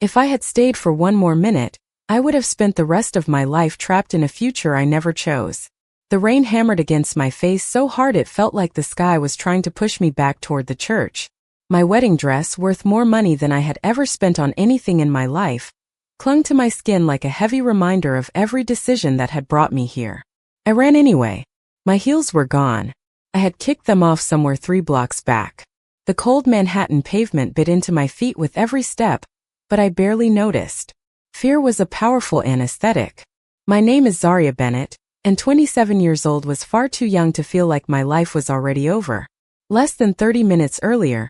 If I had stayed for one more minute, I would have spent the rest of my life trapped in a future I never chose. The rain hammered against my face so hard it felt like the sky was trying to push me back toward the church. My wedding dress, worth more money than I had ever spent on anything in my life, clung to my skin like a heavy reminder of every decision that had brought me here. I ran anyway. My heels were gone. I had kicked them off somewhere 3 blocks back. The cold Manhattan pavement bit into my feet with every step, but I barely noticed. Fear was a powerful anesthetic. My name is Zaria Bennett, and 27 years old was far too young to feel like my life was already over. Less than 30 minutes earlier,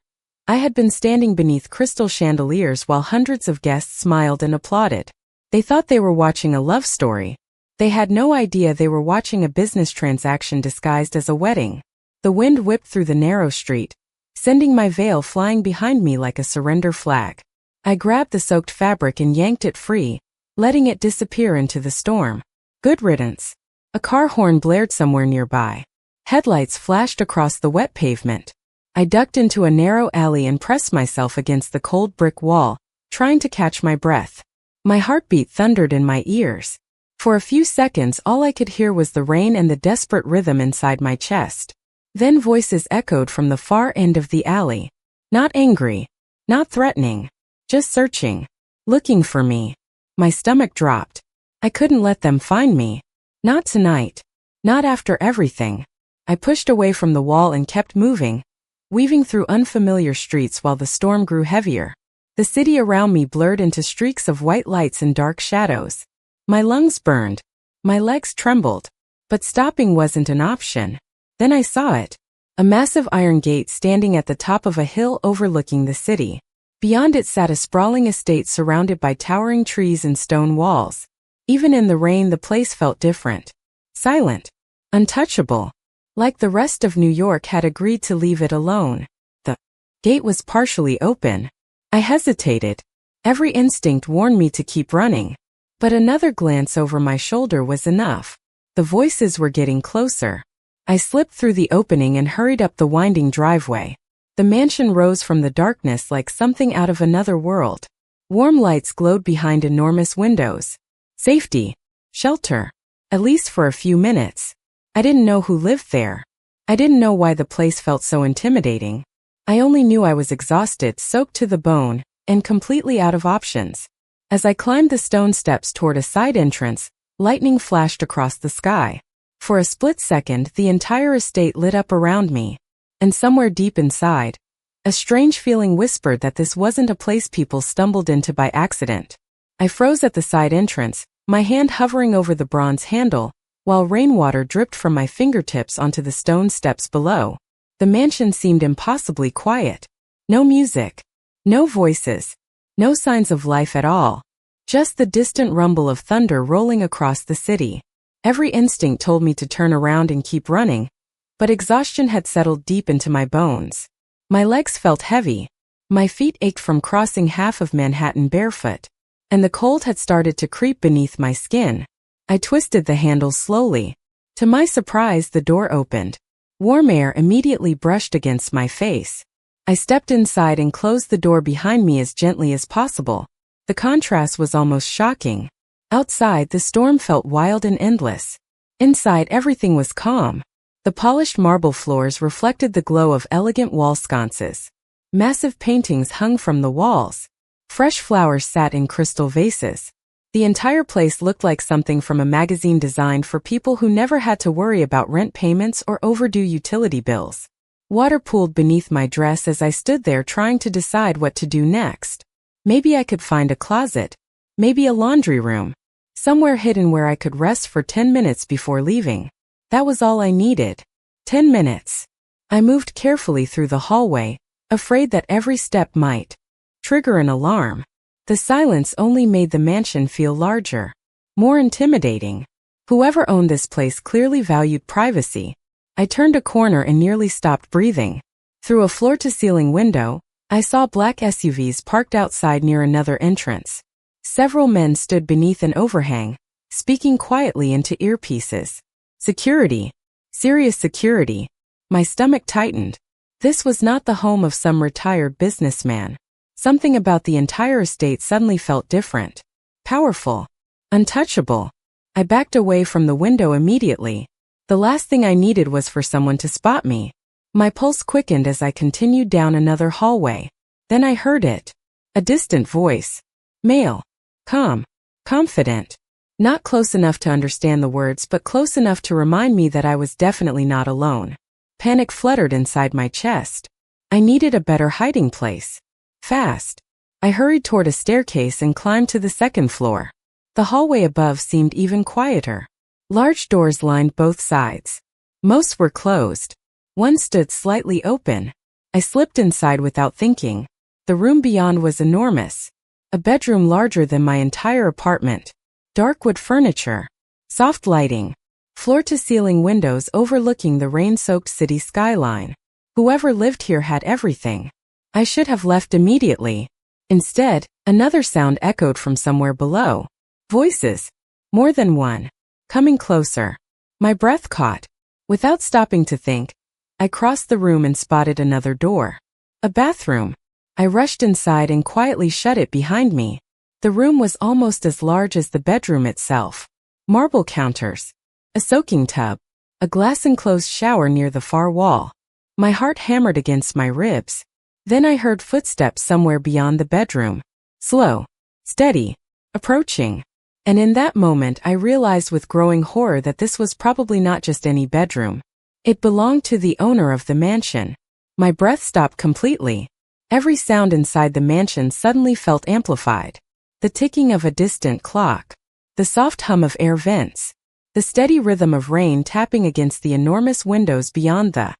I had been standing beneath crystal chandeliers while hundreds of guests smiled and applauded. They thought they were watching a love story. They had no idea they were watching a business transaction disguised as a wedding. The wind whipped through the narrow street, sending my veil flying behind me like a surrender flag. I grabbed the soaked fabric and yanked it free, letting it disappear into the storm. Good riddance. A car horn blared somewhere nearby. Headlights flashed across the wet pavement. I ducked into a narrow alley and pressed myself against the cold brick wall, trying to catch my breath. My heartbeat thundered in my ears. For a few seconds, all I could hear was the rain and the desperate rhythm inside my chest. Then voices echoed from the far end of the alley. Not angry, not threatening, just searching, looking for me. My stomach dropped. I couldn't let them find me. Not tonight. Not after everything. I pushed away from the wall and kept moving, weaving through unfamiliar streets while the storm grew heavier. The city around me blurred into streaks of white lights and dark shadows. My lungs burned. My legs trembled. But stopping wasn't an option. Then I saw it. A massive iron gate standing at the top of a hill overlooking the city. Beyond it sat a sprawling estate surrounded by towering trees and stone walls. Even in the rain, the place felt different. Silent. Untouchable. Like the rest of New York had agreed to leave it alone. The gate was partially open. I hesitated. Every instinct warned me to keep running. But another glance over my shoulder was enough. The voices were getting closer. I slipped through the opening and hurried up the winding driveway. The mansion rose from the darkness like something out of another world. Warm lights glowed behind enormous windows. Safety. Shelter. At least for a few minutes. I didn't know who lived there. I didn't know why the place felt so intimidating. I only knew I was exhausted, soaked to the bone, and completely out of options. As I climbed the stone steps toward a side entrance, lightning flashed across the sky. For a split second, the entire estate lit up around me. And somewhere deep inside, a strange feeling whispered that this wasn't a place people stumbled into by accident. I froze at the side entrance, my hand hovering over the bronze handle, while rainwater dripped from my fingertips onto the stone steps below. The mansion seemed impossibly quiet. No music. No voices. No signs of life at all. Just the distant rumble of thunder rolling across the city. Every instinct told me to turn around and keep running, but exhaustion had settled deep into my bones. My legs felt heavy. My feet ached from crossing half of Manhattan barefoot, and the cold had started to creep beneath my skin. I twisted the handle slowly. To my surprise, the door opened. Warm air immediately brushed against my face. I stepped inside and closed the door behind me as gently as possible. The contrast was almost shocking. Outside, the storm felt wild and endless. Inside, everything was calm. The polished marble floors reflected the glow of elegant wall sconces. Massive paintings hung from the walls. Fresh flowers sat in crystal vases. The entire place looked like something from a magazine designed for people who never had to worry about rent payments or overdue utility bills. Water pooled beneath my dress as I stood there trying to decide what to do next. Maybe I could find a closet. Maybe a laundry room. Somewhere hidden where I could rest for 10 minutes before leaving. That was all I needed. 10 minutes. I moved carefully through the hallway, afraid that every step might trigger an alarm. The silence only made the mansion feel larger, more intimidating. Whoever owned this place clearly valued privacy. I turned a corner and nearly stopped breathing. Through a floor-to-ceiling window, I saw black SUVs parked outside near another entrance. Several men stood beneath an overhang, speaking quietly into earpieces. Security. Serious security. My stomach tightened. This was not the home of some retired businessman. Something about the entire estate suddenly felt different. Powerful. Untouchable. I backed away from the window immediately. The last thing I needed was for someone to spot me. My pulse quickened as I continued down another hallway. Then I heard it. A distant voice. Male. Calm. Confident. Not close enough to understand the words, but close enough to remind me that I was definitely not alone. Panic fluttered inside my chest. I needed a better hiding place. Fast. I hurried toward a staircase and climbed to the second floor. The hallway above seemed even quieter. Large doors lined both sides. Most were closed. One stood slightly open. I slipped inside without thinking. The room beyond was enormous. A bedroom larger than my entire apartment. Dark wood furniture. Soft lighting. Floor-to-ceiling windows overlooking the rain-soaked city skyline. Whoever lived here had everything. I should have left immediately. Instead, another sound echoed from somewhere below. Voices. More than one. Coming closer. My breath caught. Without stopping to think, I crossed the room and spotted another door. A bathroom. I rushed inside and quietly shut it behind me. The room was almost as large as the bedroom itself. Marble counters. A soaking tub. A glass-enclosed shower near the far wall. My heart hammered against my ribs. Then I heard footsteps somewhere beyond the bedroom. Slow. Steady. Approaching. And in that moment I realized with growing horror that this was probably not just any bedroom. It belonged to the owner of the mansion. My breath stopped completely. Every sound inside the mansion suddenly felt amplified. The ticking of a distant clock. The soft hum of air vents. The steady rhythm of rain tapping against the enormous windows beyond the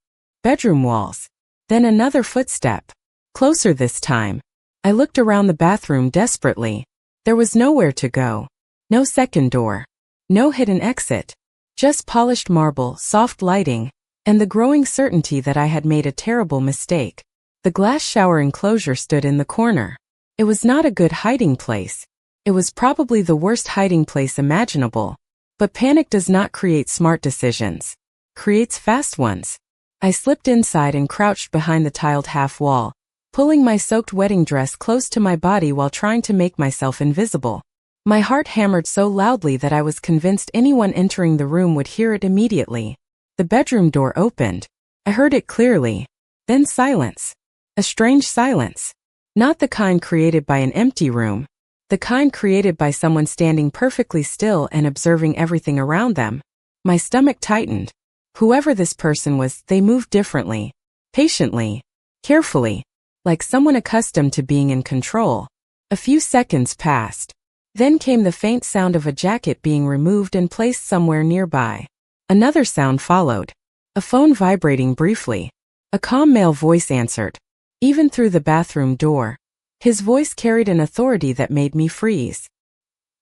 bedroom walls. Then another footstep. Closer this time. I looked around the bathroom desperately. There was nowhere to go. No second door. No hidden exit. Just polished marble, soft lighting, and the growing certainty that I had made a terrible mistake. The glass shower enclosure stood in the corner. It was not a good hiding place. It was probably the worst hiding place imaginable. But panic does not create smart decisions. Creates fast ones. I slipped inside and crouched behind the tiled half wall, pulling my soaked wedding dress close to my body while trying to make myself invisible. My heart hammered so loudly that I was convinced anyone entering the room would hear it immediately. The bedroom door opened. I heard it clearly. Then silence. A strange silence. Not the kind created by an empty room. The kind created by someone standing perfectly still and observing everything around them. My stomach tightened. Whoever this person was, they moved differently. Patiently. Carefully. Like someone accustomed to being in control. A few seconds passed. Then came the faint sound of a jacket being removed and placed somewhere nearby. Another sound followed. A phone vibrating briefly. A calm male voice answered. Even through the bathroom door. His voice carried an authority that made me freeze.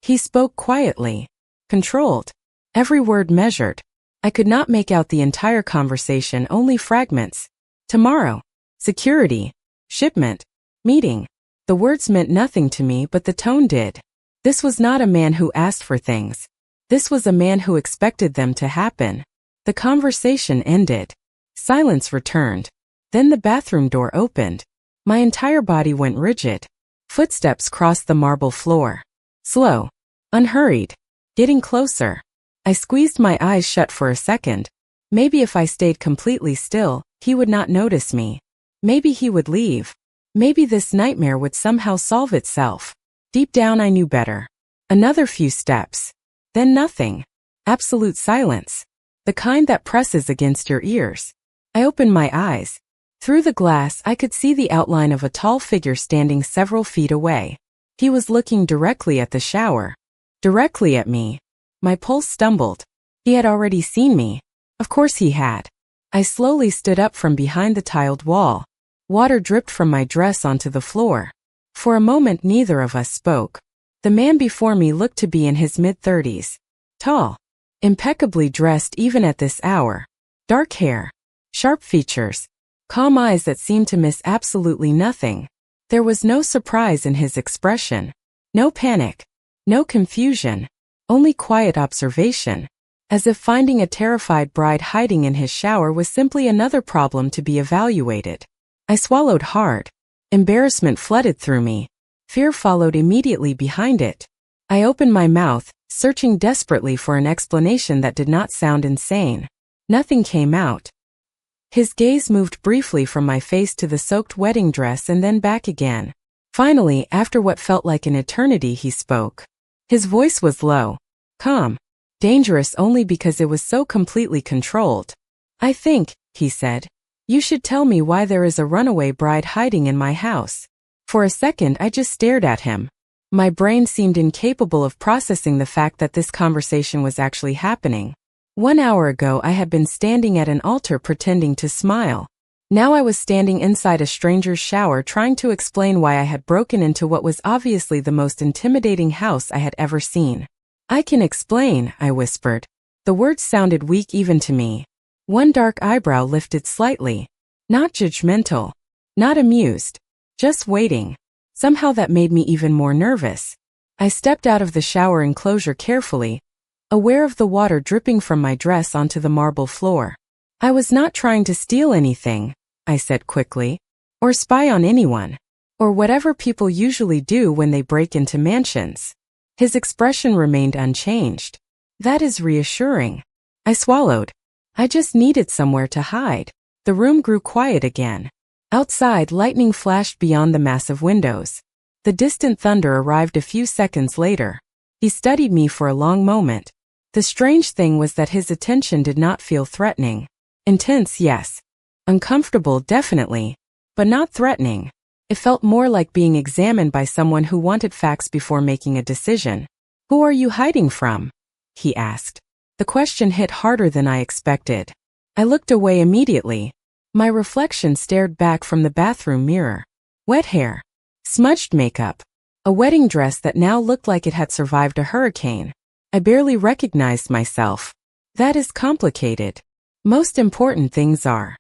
He spoke quietly. Controlled. Every word measured. I could not make out the entire conversation, only fragments. Tomorrow. Security. Shipment. Meeting. The words meant nothing to me, but the tone did. This was not a man who asked for things. This was a man who expected them to happen. The conversation ended. Silence returned. Then the bathroom door opened. My entire body went rigid. Footsteps crossed the marble floor. Slow. Unhurried. Getting closer. I squeezed my eyes shut for a second. Maybe if I stayed completely still, he would not notice me. Maybe he would leave. Maybe this nightmare would somehow solve itself. Deep down I knew better. Another few steps. Then nothing. Absolute silence. The kind that presses against your ears. I opened my eyes. Through the glass I could see the outline of a tall figure standing several feet away. He was looking directly at the shower. Directly at me. My pulse stumbled. He had already seen me. Of course he had. I slowly stood up from behind the tiled wall. Water dripped from my dress onto the floor. For a moment neither of us spoke. The man before me looked to be in his mid-30s. Tall. Impeccably dressed even at this hour. Dark hair. Sharp features. Calm eyes that seemed to miss absolutely nothing. There was no surprise in his expression. No panic. No confusion. Only quiet observation. As if finding a terrified bride hiding in his shower was simply another problem to be evaluated. I swallowed hard. Embarrassment flooded through me. Fear followed immediately behind it. I opened my mouth, searching desperately for an explanation that did not sound insane. Nothing came out. His gaze moved briefly from my face to the soaked wedding dress and then back again. Finally, after what felt like an eternity, he spoke. His voice was low, calm, dangerous only because it was so completely controlled. "I think," he said, "you should tell me why there is a runaway bride hiding in my house." For a second I just stared at him. My brain seemed incapable of processing the fact that this conversation was actually happening. 1 hour ago I had been standing at an altar pretending to smile. Now I was standing inside a stranger's shower trying to explain why I had broken into what was obviously the most intimidating house I had ever seen. "I can explain," I whispered. The words sounded weak even to me. One dark eyebrow lifted slightly. Not judgmental. Not amused. Just waiting. Somehow that made me even more nervous. I stepped out of the shower enclosure carefully, aware of the water dripping from my dress onto the marble floor. "I was not trying to steal anything," I said quickly, "or spy on anyone, or whatever people usually do when they break into mansions." His expression remained unchanged. "That is reassuring." I swallowed. I just needed somewhere to hide. The room grew quiet again. Outside, lightning flashed beyond the massive windows. The distant thunder arrived a few seconds later. He studied me for a long moment. The strange thing was that his attention did not feel threatening. Intense, yes. Uncomfortable, definitely. But not threatening. It felt more like being examined by someone who wanted facts before making a decision. "Who are you hiding from?" he asked. The question hit harder than I expected. I looked away immediately. My reflection stared back from the bathroom mirror. Wet hair. Smudged makeup. A wedding dress that now looked like it had survived a hurricane. I barely recognized myself. "That is complicated. Most important things are."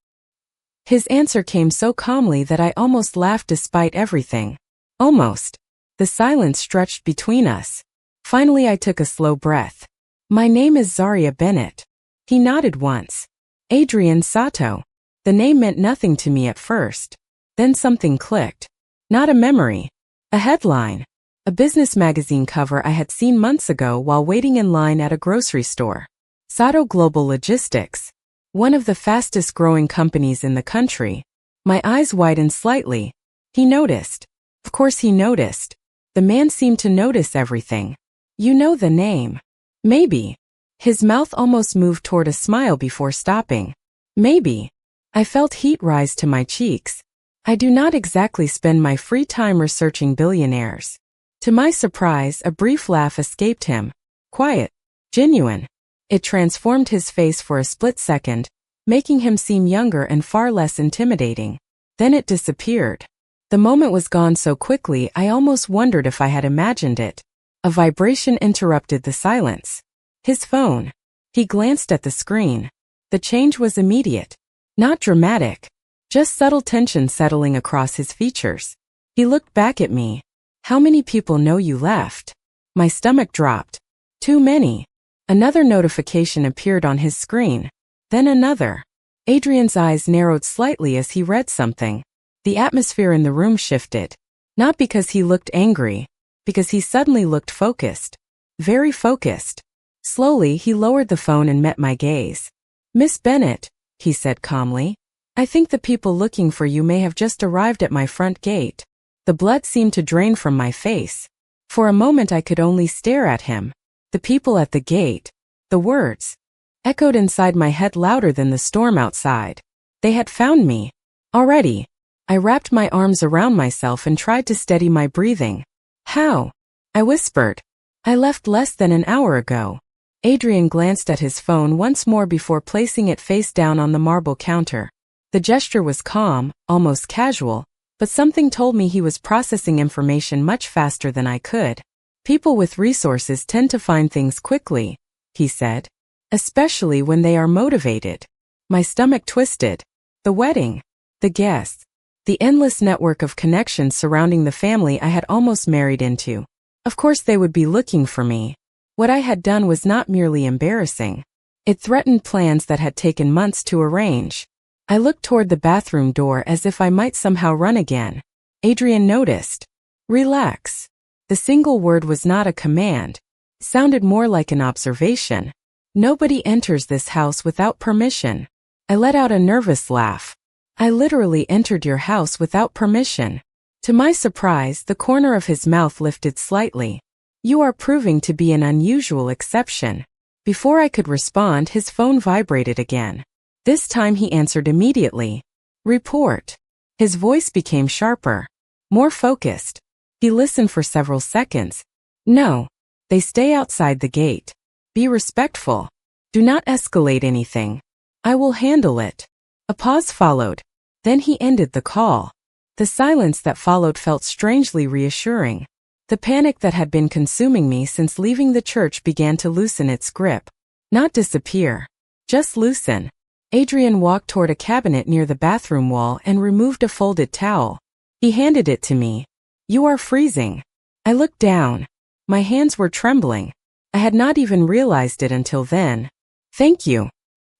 His answer came so calmly that I almost laughed despite everything. Almost. The silence stretched between us. Finally I took a slow breath. "My name is Zaria Bennett." He nodded once. "Adrian Sato." The name meant nothing to me at first. Then something clicked. Not a memory. A headline. A business magazine cover I had seen months ago while waiting in line at a grocery store. Sato Global Logistics. One of the fastest growing companies in the country. My eyes widened slightly. He noticed. Of course he noticed. The man seemed to notice everything. "You know the name." "Maybe." His mouth almost moved toward a smile before stopping. "Maybe." I felt heat rise to my cheeks. I do not exactly spend my free time researching billionaires. To my surprise, a brief laugh escaped him. Quiet. Genuine. It transformed his face for a split second, making him seem younger and far less intimidating. Then it disappeared. The moment was gone so quickly I almost wondered if I had imagined it. A vibration interrupted the silence. His phone. He glanced at the screen. The change was immediate. Not dramatic. Just subtle tension settling across his features. He looked back at me. "How many people know you left?" My stomach dropped. "Too many." Another notification appeared on his screen. Then another. Adrian's eyes narrowed slightly as he read something. The atmosphere in the room shifted. Not because he looked angry, because he suddenly looked focused. Very focused. Slowly, he lowered the phone and met my gaze. "Miss Bennett," he said calmly, "I think the people looking for you may have just arrived at my front gate." The blood seemed to drain from my face. For a moment I could only stare at him. The people at the gate. The words echoed inside my head louder than the storm outside. They had found me. Already. I wrapped my arms around myself and tried to steady my breathing. "How?" I whispered. "I left less than an hour ago." Adrian glanced at his phone once more before placing it face down on the marble counter. The gesture was calm, almost casual, but something told me he was processing information much faster than I could. "People with resources tend to find things quickly," he said, "especially when they are motivated." My stomach twisted. The wedding. The guests. The endless network of connections surrounding the family I had almost married into. Of course they would be looking for me. What I had done was not merely embarrassing. It threatened plans that had taken months to arrange. I looked toward the bathroom door as if I might somehow run again. Adrian noticed. Relax. The single word was not a command. It sounded more like an observation. Nobody enters this house without permission. I let out a nervous laugh. I literally entered your house without permission. To my surprise, the corner of his mouth lifted slightly. You are proving to be an unusual exception. Before I could respond, his phone vibrated again. This time he answered immediately. Report. His voice became sharper, more focused. He listened for several seconds. No. They stay outside the gate. Be respectful. Do not escalate anything. I will handle it. A pause followed. Then he ended the call. The silence that followed felt strangely reassuring. The panic that had been consuming me since leaving the church began to loosen its grip. Not disappear. Just loosen. Adrian walked toward a cabinet near the bathroom wall and removed a folded towel. He handed it to me. You are freezing. I looked down. My hands were trembling. I had not even realized it until then. Thank you.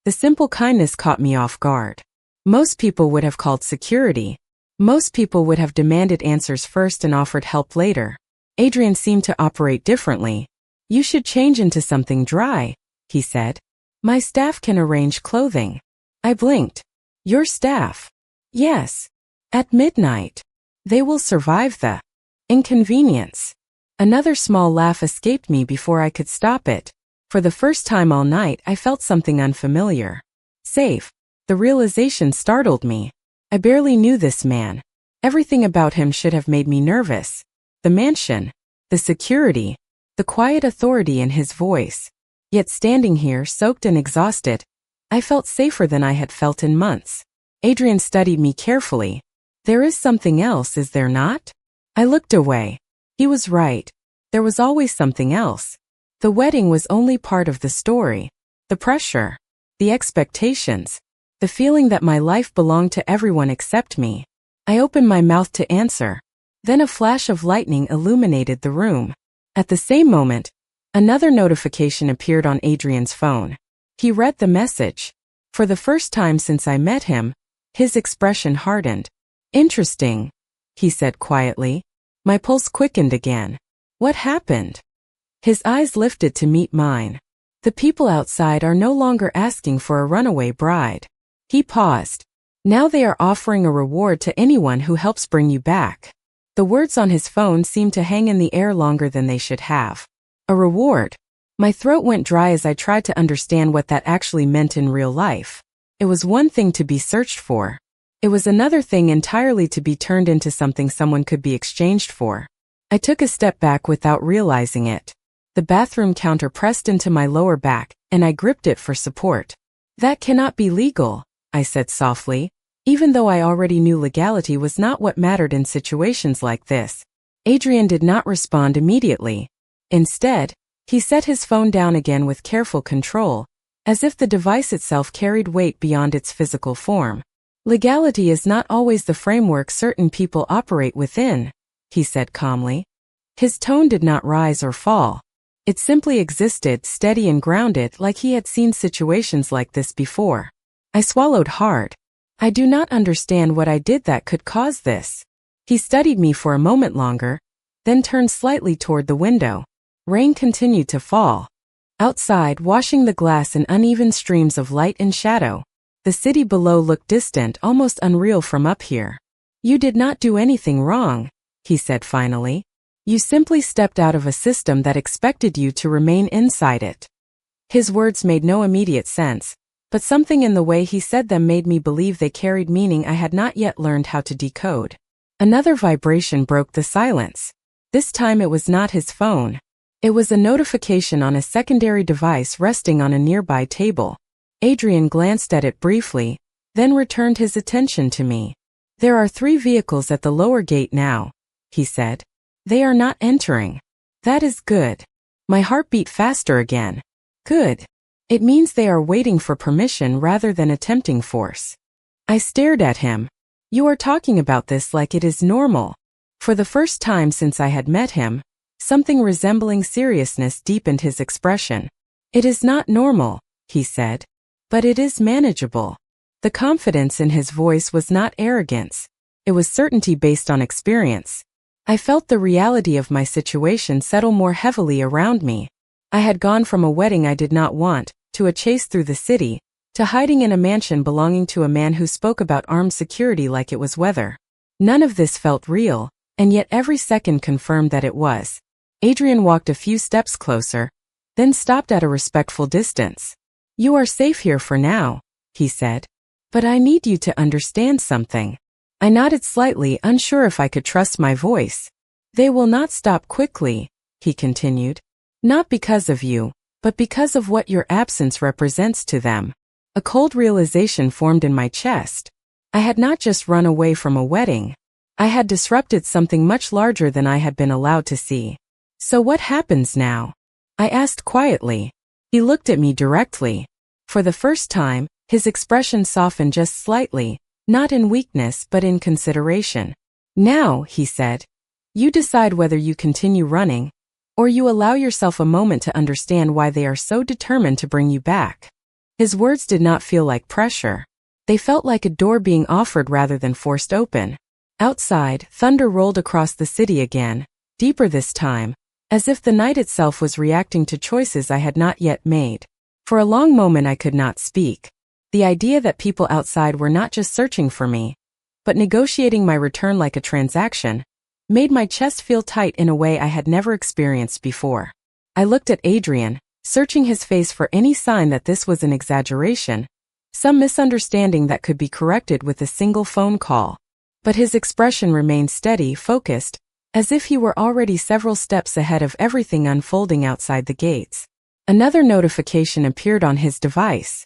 The simple kindness caught me off guard. Most people would have called security. Most people would have demanded answers first and offered help later. Adrian seemed to operate differently. You should change into something dry, he said. My staff can arrange clothing. I blinked. Your staff? Yes. At midnight. They will survive the inconvenience. Another small laugh escaped me before I could stop it. For the first time all night, I felt something unfamiliar. Safe. The realization startled me. I barely knew this man. Everything about him should have made me nervous. The mansion, the security, the quiet authority in his voice. Yet standing here, soaked and exhausted, I felt safer than I had felt in months. Adrian studied me carefully. There is something else, is there not? I looked away. He was right. There was always something else. The wedding was only part of the story. The pressure, the expectations, the feeling that my life belonged to everyone except me. I opened my mouth to answer. Then a flash of lightning illuminated the room. At the same moment, another notification appeared on Adrian's phone. He read the message. For the first time since I met him, his expression hardened. Interesting, he said quietly. My pulse quickened again. What happened? His eyes lifted to meet mine. The people outside are no longer asking for a runaway bride. He paused. Now they are offering a reward to anyone who helps bring you back. The words on his phone seemed to hang in the air longer than they should have. A reward. My throat went dry as I tried to understand what that actually meant in real life. It was one thing to be searched for. It was another thing entirely to be turned into something someone could be exchanged for. I took a step back without realizing it. The bathroom counter pressed into my lower back, and I gripped it for support. That cannot be legal, I said softly, even though I already knew legality was not what mattered in situations like this. Adrian did not respond immediately. Instead, he set his phone down again with careful control, as if the device itself carried weight beyond its physical form. Legality is not always the framework certain people operate within, he said calmly. His tone did not rise or fall. It simply existed, steady and grounded, like he had seen situations like this before. I swallowed hard. I do not understand what I did that could cause this. He studied me for a moment longer, then turned slightly toward the window. Rain continued to fall. Outside, washing the glass in uneven streams of light and shadow. The city below looked distant, almost unreal from up here. You did not do anything wrong, he said finally. You simply stepped out of a system that expected you to remain inside it. His words made no immediate sense, but something in the way he said them made me believe they carried meaning I had not yet learned how to decode. Another vibration broke the silence. This time it was not his phone. It was a notification on a secondary device resting on a nearby table. Adrian glanced at it briefly, then returned his attention to me. There are 3 vehicles at the lower gate now, he said. They are not entering. That is good. My heart beat faster again. Good. It means they are waiting for permission rather than attempting force. I stared at him. You are talking about this like it is normal. For the first time since I had met him, something resembling seriousness deepened his expression. It is not normal, he said. But it is manageable. The confidence in his voice was not arrogance. It was certainty based on experience. I felt the reality of my situation settle more heavily around me. I had gone from a wedding I did not want, to a chase through the city, to hiding in a mansion belonging to a man who spoke about armed security like it was weather. None of this felt real, and yet every second confirmed that it was. Adrian walked a few steps closer, then stopped at a respectful distance. "You are safe here for now," he said. "But I need you to understand something." I nodded slightly, unsure if I could trust my voice. "They will not stop quickly," he continued. "Not because of you, but because of what your absence represents to them." A cold realization formed in my chest. I had not just run away from a wedding. I had disrupted something much larger than I had been allowed to see. "So what happens now?" I asked quietly. He looked at me directly. For the first time, his expression softened just slightly, not in weakness but in consideration. "Now," he said, "you decide whether you continue running, or you allow yourself a moment to understand why they are so determined to bring you back." His words did not feel like pressure. They felt like a door being offered rather than forced open. Outside, thunder rolled across the city again, deeper this time, as if the night itself was reacting to choices I had not yet made. For a long moment I could not speak. The idea that people outside were not just searching for me, but negotiating my return like a transaction, made my chest feel tight in a way I had never experienced before. I looked at Adrian, searching his face for any sign that this was an exaggeration, some misunderstanding that could be corrected with a single phone call. But his expression remained steady, focused, as if he were already several steps ahead of everything unfolding outside the gates. Another notification appeared on his device.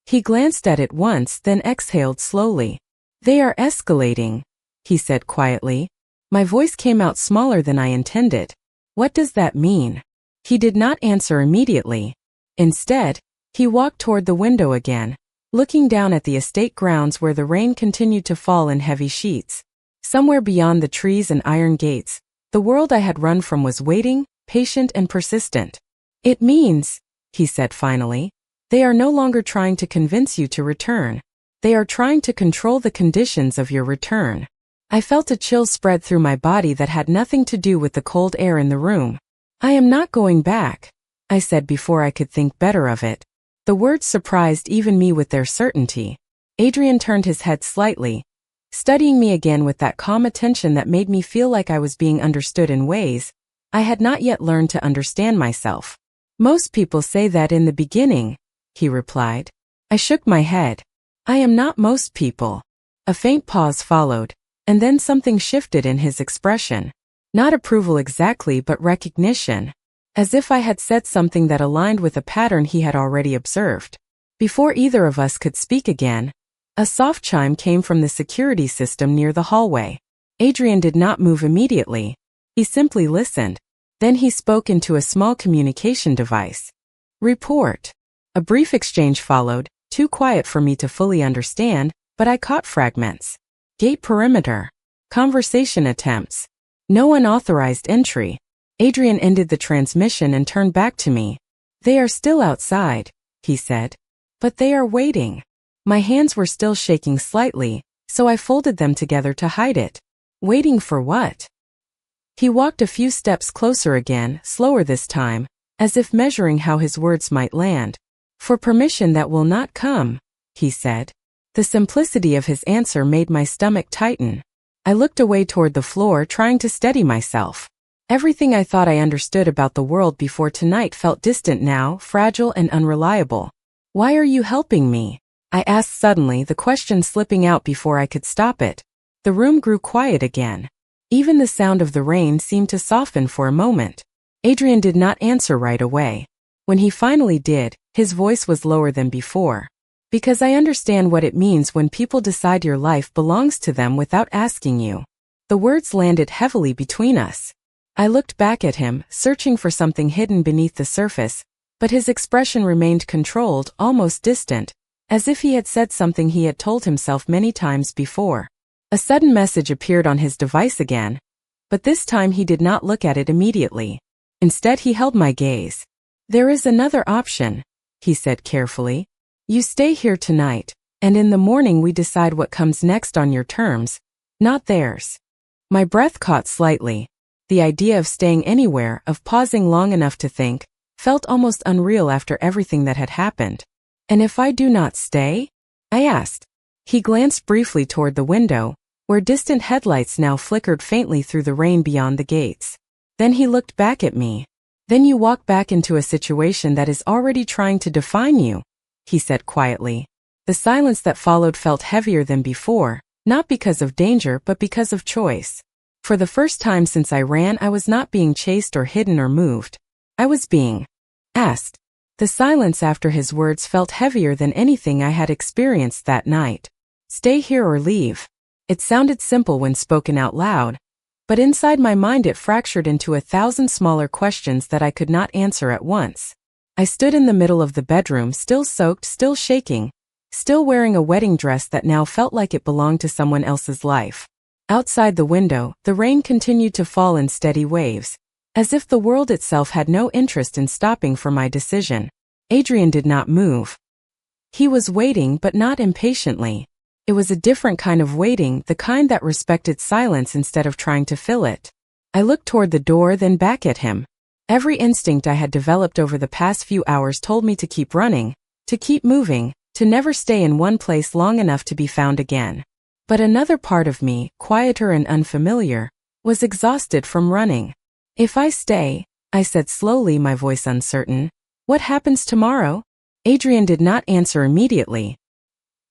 He glanced at it once, then exhaled slowly. "They are escalating," he said quietly. My voice came out smaller than I intended. "What does that mean?" He did not answer immediately. Instead, he walked toward the window again, looking down at the estate grounds where the rain continued to fall in heavy sheets. Somewhere beyond the trees and iron gates, the world I had run from was waiting, patient and persistent. "It means," he said finally, "they are no longer trying to convince you to return. They are trying to control the conditions of your return." I felt a chill spread through my body that had nothing to do with the cold air in the room. "I am not going back," I said before I could think better of it. The words surprised even me with their certainty. Adrian turned his head slightly, studying me again with that calm attention that made me feel like I was being understood in ways I had not yet learned to understand myself. "Most people say that in the beginning," he replied. I shook my head. "I am not most people." A faint pause followed, and then something shifted in his expression. Not approval exactly, but recognition. As if I had said something that aligned with a pattern he had already observed. Before either of us could speak again, a soft chime came from the security system near the hallway. Adrian did not move immediately. He simply listened. Then he spoke into a small communication device. "Report." A brief exchange followed, too quiet for me to fully understand, but I caught fragments. "Gate perimeter. Conversation attempts. No unauthorized entry." Adrian ended the transmission and turned back to me. "They are still outside," he said. "But they are waiting." My hands were still shaking slightly, so I folded them together to hide it. "Waiting for what?" He walked a few steps closer again, slower this time, as if measuring how his words might land. "For permission that will not come," he said. The simplicity of his answer made my stomach tighten. I looked away toward the floor, trying to steady myself. Everything I thought I understood about the world before tonight felt distant now, fragile and unreliable. "Why are you helping me?" I asked suddenly, the question slipping out before I could stop it. The room grew quiet again. Even the sound of the rain seemed to soften for a moment. Adrian did not answer right away. When he finally did, his voice was lower than before. "Because I understand what it means when people decide your life belongs to them without asking you." The words landed heavily between us. I looked back at him, searching for something hidden beneath the surface, but his expression remained controlled, almost distant, as if he had said something he had told himself many times before. A sudden message appeared on his device again, but this time he did not look at it immediately. Instead, he held my gaze. "There is another option," he said carefully. "You stay here tonight, and in the morning we decide what comes next on your terms. not theirs. My breath caught slightly. The idea of staying anywhere, of pausing long enough to think, felt almost unreal after everything that had happened. And if I do not stay? I asked. He glanced briefly toward the window, where distant headlights now flickered faintly through the rain beyond the gates. Then he looked back at me. Then you walk back into a situation that is already trying to define you, he said quietly. The silence that followed felt heavier than before, not because of danger but because of choice. For the first time since I ran, I was not being chased or hidden or moved. I was being asked. The silence after his words felt heavier than anything I had experienced that night. Stay here or leave. It sounded simple when spoken out loud, but inside my mind it fractured into 1,000 smaller questions that I could not answer at once. I stood in the middle of the bedroom, still soaked, still shaking, still wearing a wedding dress that now felt like it belonged to someone else's life. Outside the window, the rain continued to fall in steady waves, as if the world itself had no interest in stopping for my decision. Adrian did not move. He was waiting, but not impatiently. It was a different kind of waiting, the kind that respected silence instead of trying to fill it. I looked toward the door, then back at him. Every instinct I had developed over the past few hours told me to keep running, to keep moving, to never stay in one place long enough to be found again. But another part of me, quieter and unfamiliar, was exhausted from running. If I stay, I said slowly, my voice uncertain, what happens tomorrow? Adrian did not answer immediately.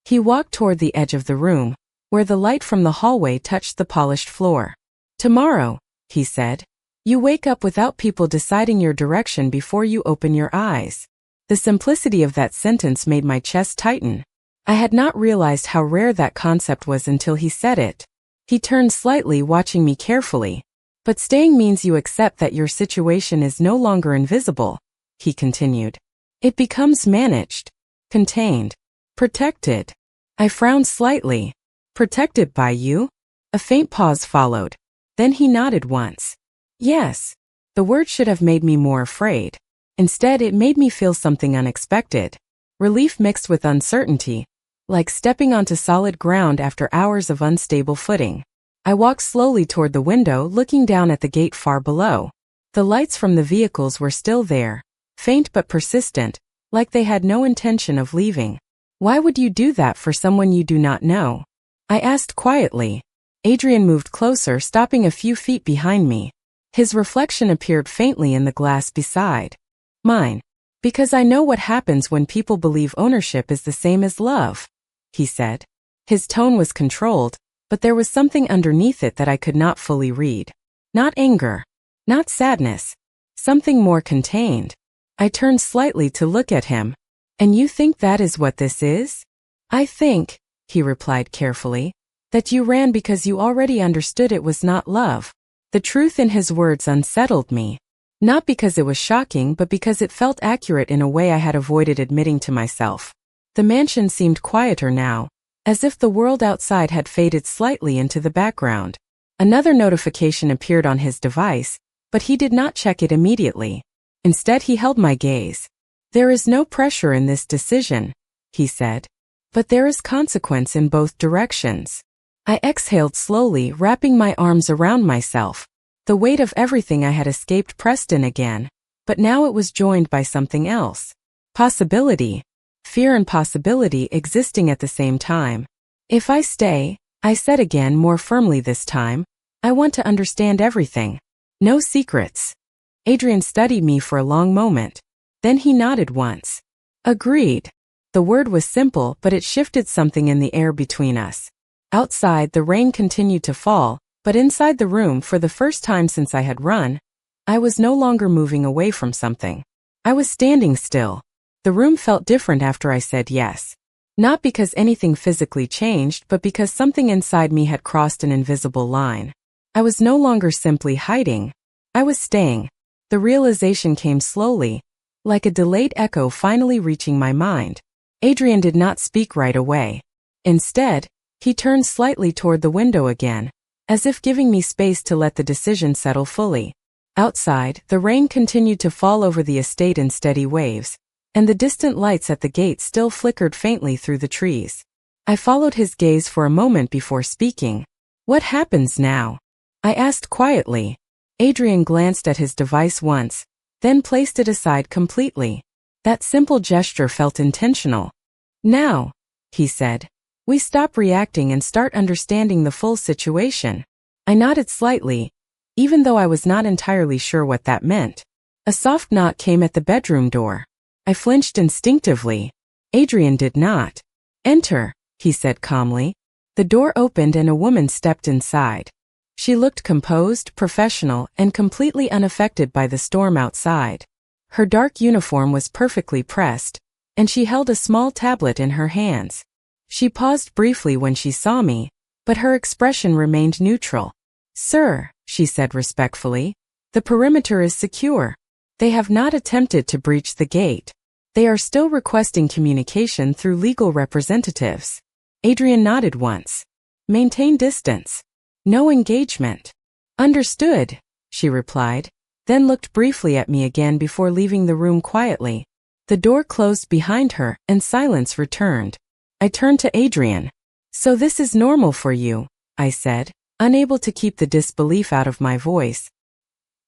He walked toward the edge of the room, where the light from the hallway touched the polished floor. Tomorrow, he said, you wake up without people deciding your direction before you open your eyes. The simplicity of that sentence made my chest tighten. I had not realized how rare that concept was until he said it. He turned slightly, watching me carefully. But staying means you accept that your situation is no longer invisible, he continued. It becomes managed, contained, protected. I frowned slightly. Protected by you? A faint pause followed. Then he nodded once. Yes. The word should have made me more afraid. Instead, it made me feel something unexpected. Relief mixed with uncertainty, like stepping onto solid ground after hours of unstable footing. I walked slowly toward the window, looking down at the gate far below. The lights from the vehicles were still there, faint but persistent, like they had no intention of leaving. Why would you do that for someone you do not know? I asked quietly. Adrian moved closer, stopping a few feet behind me. His reflection appeared faintly in the glass beside mine. Because I know what happens when people believe ownership is the same as love, he said. His tone was controlled, but there was something underneath it that I could not fully read. Not anger, not sadness, something more contained. I turned slightly to look at him. And you think that is what this is? I think, he replied carefully, that you ran because you already understood it was not love. The truth in his words unsettled me. Not because it was shocking, but because it felt accurate in a way I had avoided admitting to myself. The mansion seemed quieter now, as if the world outside had faded slightly into the background. Another notification appeared on his device, but he did not check it immediately. Instead, he held my gaze. There is no pressure in this decision, he said, but there is consequence in both directions. I exhaled slowly, wrapping my arms around myself. The weight of everything I had escaped pressed in again, but now it was joined by something else. Possibility. Fear and possibility existing at the same time. If I stay, I said again, more firmly this time, I want to understand everything. No secrets. Adrian studied me for a long moment. Then he nodded once. Agreed. The word was simple, but it shifted something in the air between us. Outside, the rain continued to fall, but inside the room, for the first time since I had run, I was no longer moving away from something. I was standing still. The room felt different after I said yes. Not because anything physically changed, but because something inside me had crossed an invisible line. I was no longer simply hiding. I was staying. The realization came slowly, like a delayed echo finally reaching my mind. Adrian did not speak right away. Instead, he turned slightly toward the window again, as if giving me space to let the decision settle fully. Outside, the rain continued to fall over the estate in steady waves, and the distant lights at the gate still flickered faintly through the trees. I followed his gaze for a moment before speaking. What happens now? I asked quietly. Adrian glanced at his device once, then placed it aside completely. That simple gesture felt intentional. Now, he said, we stop reacting and start understanding the full situation. I nodded slightly, even though I was not entirely sure what that meant. A soft knock came at the bedroom door. I flinched instinctively. Adrian did not. Enter, he said calmly. The door opened and a woman stepped inside. She looked composed, professional, and completely unaffected by the storm outside. Her dark uniform was perfectly pressed, and she held a small tablet in her hands. She paused briefly when she saw me, but her expression remained neutral. Sir, she said respectfully, the perimeter is secure. They have not attempted to breach the gate. They are still requesting communication through legal representatives. Adrian nodded once. Maintain distance. No engagement. Understood, she replied, then looked briefly at me again before leaving the room quietly. The door closed behind her and silence returned. I turned to Adrian. So this is normal for you, I said, unable to keep the disbelief out of my voice.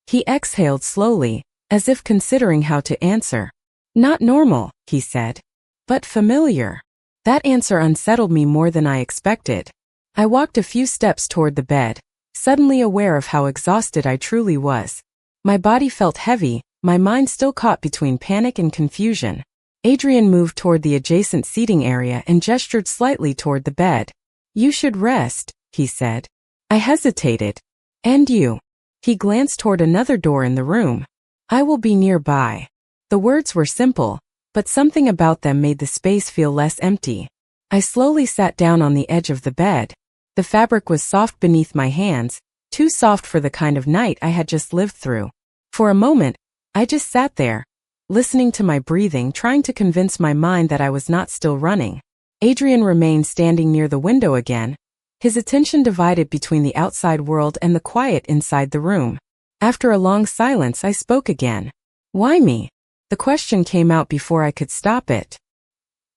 He exhaled slowly, as if considering how to answer. Not normal, he said, but familiar. That answer unsettled me more than I expected. I walked a few steps toward the bed, suddenly aware of how exhausted I truly was. My body felt heavy, my mind still caught between panic and confusion. Adrian moved toward the adjacent seating area and gestured slightly toward the bed. You should rest, he said. I hesitated. And you? He glanced toward another door in the room. I will be nearby. The words were simple, but something about them made the space feel less empty. I slowly sat down on the edge of the bed. The fabric was soft beneath my hands, too soft for the kind of night I had just lived through. For a moment, I just sat there, listening to my breathing, trying to convince my mind that I was not still running. Adrian remained standing near the window again, his attention divided between the outside world and the quiet inside the room. After a long silence, I spoke again. Why me? The question came out before I could stop it.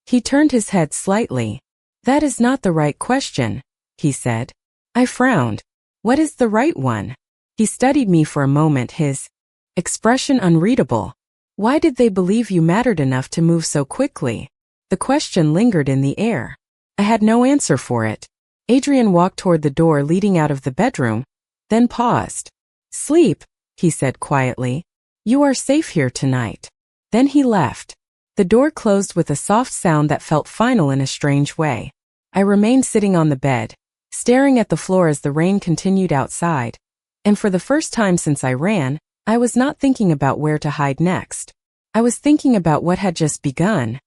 He turned his head slightly. That is not the right question, he said. I frowned. What is the right one? He studied me for a moment, his expression unreadable. Why did they believe you mattered enough to move so quickly? The question lingered in the air. I had no answer for it. Adrian walked toward the door leading out of the bedroom, then paused. Sleep, he said quietly. You are safe here tonight. Then he left. The door closed with a soft sound that felt final in a strange way. I remained sitting on the bed, staring at the floor as the rain continued outside, and for the first time since I ran, I was not thinking about where to hide next. I was thinking about what had just begun.